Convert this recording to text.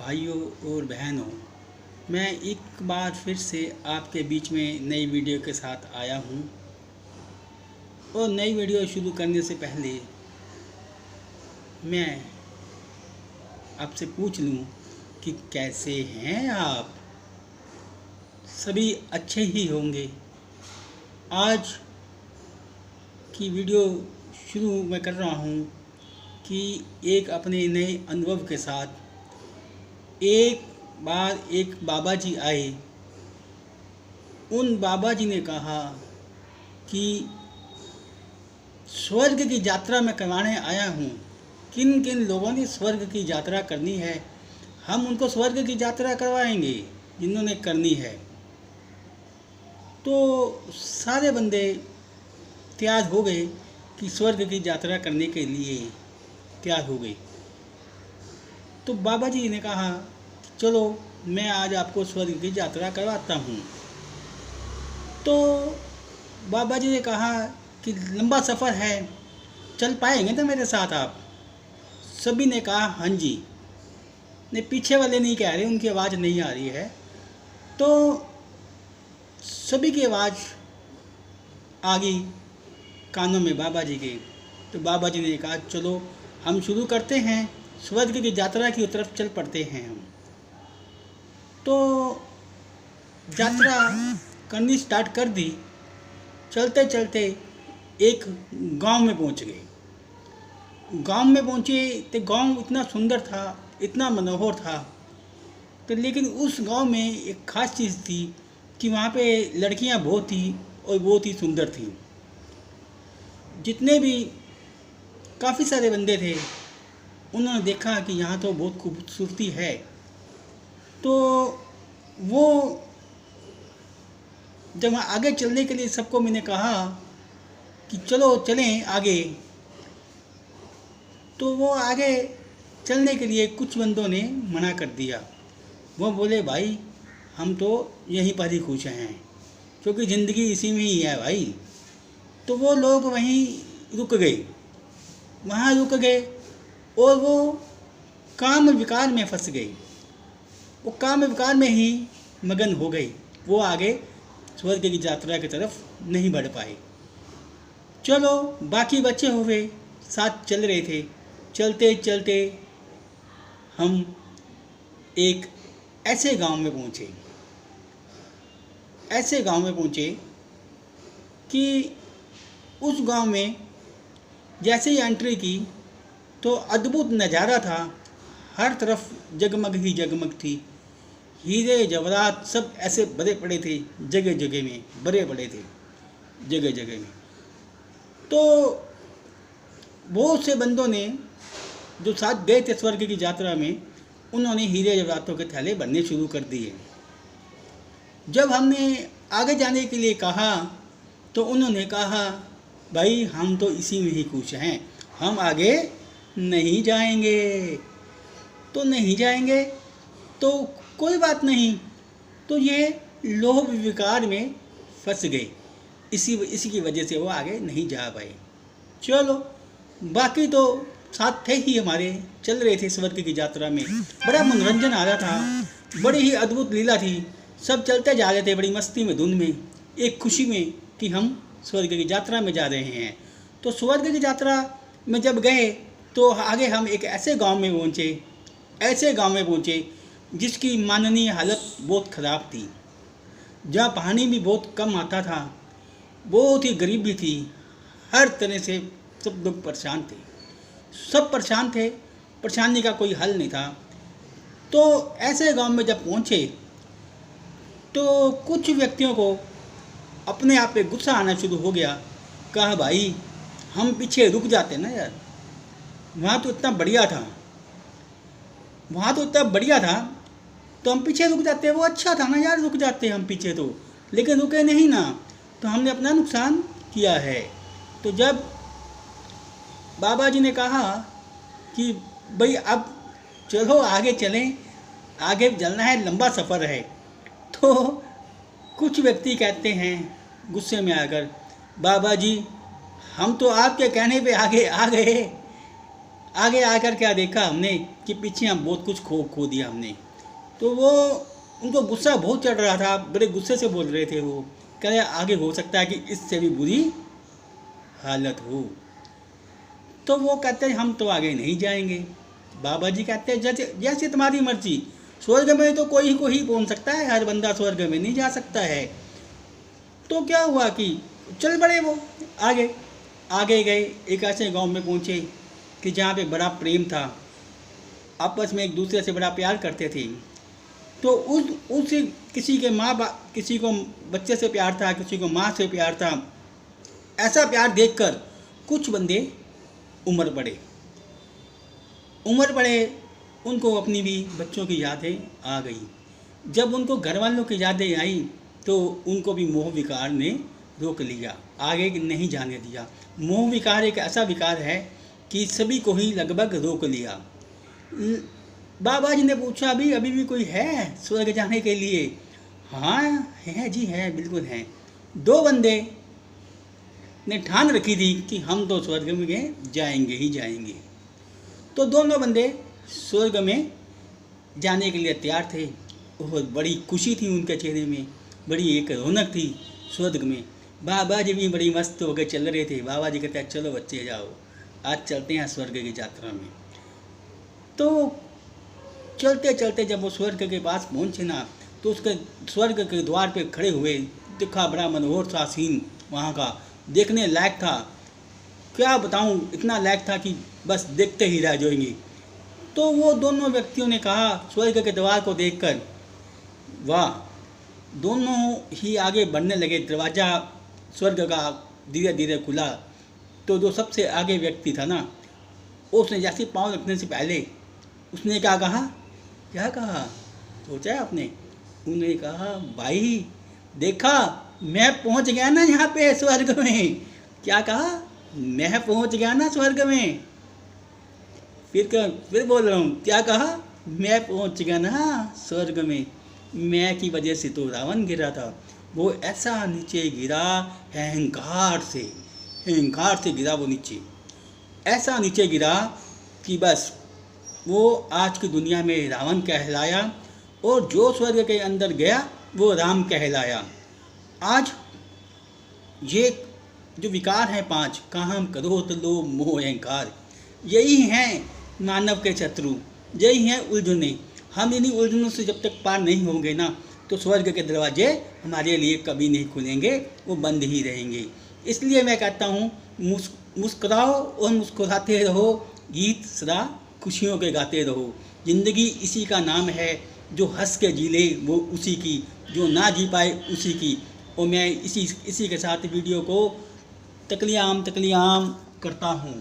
भाइयों और बहनों, मैं एक बार फिर से आपके बीच में नई वीडियो के साथ आया हूँ। और नई वीडियो शुरू करने से पहले मैं आपसे पूछ लूँ कि कैसे हैं आप। सभी अच्छे ही होंगे। आज की वीडियो शुरू मैं कर रहा हूँ कि एक अपने नए अनुभव के साथ। एक बार एक बाबा जी आए। उन बाबा जी ने कहा कि स्वर्ग की यात्रा मैं करवाने आया हूँ। किन किन लोगों ने स्वर्ग की यात्रा करनी है, हम उनको स्वर्ग की यात्रा करवाएंगे जिन्होंने करनी है। तो सारे बंदे तैयार हो गए कि स्वर्ग की यात्रा करने के लिए तैयार हो गए। तो बाबा जी ने कहा चलो मैं आज आपको स्वर्ग की यात्रा करवाता हूँ। तो बाबा जी ने कहा कि लंबा सफ़र है, चल पाएंगे ना मेरे साथ आप। सभी ने कहा हाँ जी। ने पीछे वाले नहीं कह रहे, उनकी आवाज़ नहीं आ रही है। तो सभी की आवाज़ आ गई कानों में बाबा जी के। तो बाबा जी ने कहा चलो हम शुरू करते हैं, स्वर्ग की यात्रा की तरफ चल पड़ते हैं हम। तो यात्रा करनी स्टार्ट कर दी। चलते चलते एक गांव में पहुंच गए। गांव में पहुंचे तो गांव इतना सुंदर था, इतना मनोहर था। तो लेकिन उस गांव में एक ख़ास चीज़ थी कि वहाँ पे लड़कियाँ बहुत थी और बहुत ही सुंदर थी। जितने भी काफ़ी सारे बंदे थे, उन्होंने देखा कि यहाँ तो बहुत खूबसूरती है। तो वो जब वहाँ आगे चलने के लिए सबको मैंने कहा कि चलो चलें आगे। तो वो आगे चलने के लिए कुछ बंदों ने मना कर दिया। वो बोले भाई हम तो यहीं पर ही खुश हैं, क्योंकि ज़िंदगी इसी में ही है भाई। तो वो लोग वहीं रुक गए, वहाँ रुक गए और वो काम विकार में फंस गए। वो काम विकार में ही मगन हो गई। वो आगे स्वर्ग की यात्रा की तरफ नहीं बढ़ पाए। चलो बाकी बच्चे हुए साथ चल रहे थे। चलते चलते हम एक ऐसे गांव में पहुँचे। ऐसे गांव में पहुँचे कि उस गांव में जैसे ही एंट्री की तो अद्भुत नज़ारा था। हर तरफ जगमग ही जगमग थी। हीरे जवाहरात सब ऐसे भरे पड़े थे, जगह जगह में भरे पड़े थे, जगह जगह में। तो बहुत से बंदों ने जो साथ गए थे स्वर्ग की यात्रा में, उन्होंने हीरे जवाहरातों के थैले भरने शुरू कर दिए। जब हमने आगे जाने के लिए कहा तो उन्होंने कहा भाई हम तो इसी में ही खुश हैं, हम आगे नहीं जाएंगे। तो नहीं जाएंगे तो कोई बात नहीं। तो ये लोभ विकार में फंस गए। इसी की वजह से वो आगे नहीं जा पाए। चलो बाकी तो साथ थे ही हमारे, चल रहे थे स्वर्ग की यात्रा में। बड़ा मनोरंजन आ रहा था, बड़ी ही अद्भुत लीला थी। सब चलते जा रहे थे बड़ी मस्ती में, धुन में, एक खुशी में कि हम स्वर्ग की यात्रा में जा रहे हैं। तो स्वर्ग की यात्रा में जब गए तो आगे हम एक ऐसे गांव में पहुँचे, ऐसे गांव में पहुँचे जिसकी माननीय हालत बहुत ख़राब थी, जहाँ पानी भी बहुत कम आता था, बहुत ही गरीबी थी। हर तरह से सब लोग परेशान थे, सब परेशान थे, परेशानी का कोई हल नहीं था। तो ऐसे गांव में जब पहुँचे तो कुछ व्यक्तियों को अपने आप पे गुस्सा आना शुरू हो गया। कहा भाई हम पीछे रुक जाते ना यार, वहाँ तो इतना बढ़िया था, वहाँ तो इतना बढ़िया था, तो हम पीछे रुक जाते। वो अच्छा था ना यार, रुक जाते हम पीछे तो, लेकिन रुके नहीं ना, तो हमने अपना नुकसान किया है। तो जब बाबा जी ने कहा कि भाई अब चलो आगे चलें, आगे चलना है, लंबा सफ़र है। तो कुछ व्यक्ति कहते हैं गुस्से में आकर, बाबा जी हम तो आपके कहने पे आगे आ गए, आगे आकर क्या देखा हमने कि पीछे हम बहुत कुछ खो दिया हमने। तो वो उनको गुस्सा बहुत चढ़ रहा था, बड़े गुस्से से बोल रहे थे वो, कह रहे आगे हो सकता है कि इससे भी बुरी हालत हो। तो वो कहते हैं हम तो आगे नहीं जाएंगे। बाबा जी कहते हैं जैसे जैसे तुम्हारी मर्जी, स्वर्ग में तो कोई ही पहुंच सकता है, हर बंदा स्वर्ग में नहीं जा सकता है। तो क्या हुआ कि चल पड़े वो आगे। आगे गए, एक ऐसे गांव में पहुंचे कि जहाँ पे बड़ा प्रेम था, आपस में एक दूसरे से बड़ा प्यार करते थे। तो उस किसी के माँ बाप, किसी को बच्चे से प्यार था, किसी को माँ से प्यार था। ऐसा प्यार देखकर कुछ बंदे उमड़ पड़े, उनको अपनी भी बच्चों की यादें आ गई। जब उनको घर वालों की यादें आई तो उनको भी मोह विकार ने रोक लिया, आगे नहीं जाने दिया। मोह विकार एक ऐसा विकार है कि सभी को ही लगभग रोक लिया। बाबा जी ने पूछा अभी भी कोई है स्वर्ग जाने के लिए? हाँ है जी, है, बिल्कुल हैं। 2 बंदे ने ठान रखी थी कि हम तो स्वर्ग में जाएंगे ही जाएंगे। तो दोनों बंदे स्वर्ग में जाने के लिए तैयार थे। और बड़ी खुशी थी उनके चेहरे में, बड़ी एक रौनक थी स्वर्ग में। बाबा जी भी बड़ी मस्त होकर चल रहे थे। बाबा जी कहते हैं चलो बच्चे जाओ, आज चलते हैं स्वर्ग की यात्रा में। तो चलते चलते जब वो स्वर्ग के पास पहुँचे ना, तो उसके स्वर्ग के द्वार पे खड़े हुए, दिखा बड़ा मनोहर सा सीन वहाँ का, देखने लायक था। क्या बताऊँ, इतना लायक था कि बस देखते ही रह जाएंगे। तो वो दोनों व्यक्तियों ने कहा स्वर्ग के द्वार को देखकर, वाह। दोनों ही आगे बढ़ने लगे। दरवाज़ा स्वर्ग का धीरे धीरे खुला। तो जो सबसे आगे व्यक्ति था ना, उसने जैसे पाँव रखने से पहले उसने क्या कहा सोचा है आपने? उन्होंने कहा भाई देखा, मैं पहुंच गया ना यहाँ पे स्वर्ग में। क्या कहा? मैं पहुंच गया ना स्वर्ग में। फिर बोल रहा हूँ, क्या कहा? मैं पहुंच गया ना स्वर्ग में। मैं की वजह से तो रावण गिरा था। वो ऐसा नीचे गिरा, अहंकार से गिरा वो नीचे, ऐसा नीचे गिरा कि बस वो आज की दुनिया में रावण कहलाया, और जो स्वर्ग के अंदर गया वो राम कहलाया। आज ये जो विकार हैं 5, काम, क्रोध, लोभ, मोह, अहंकार, यही हैं मानव के शत्रु, यही हैं उलझने। हम इन्हीं उलझनों से जब तक पार नहीं होंगे ना, तो स्वर्ग के दरवाजे हमारे लिए कभी नहीं खुलेंगे, वो बंद ही रहेंगे। इसलिए मैं कहता हूँ मुस्कुराओ और मुस्कुराते रहो, गीत सदा खुशियों के गाते रहो। ज़िंदगी इसी का नाम है, जो हंस के जी ले वो उसी की, जो ना जी पाए उसी की। और मैं इसी के साथ वीडियो को तकलियाम करता हूँ।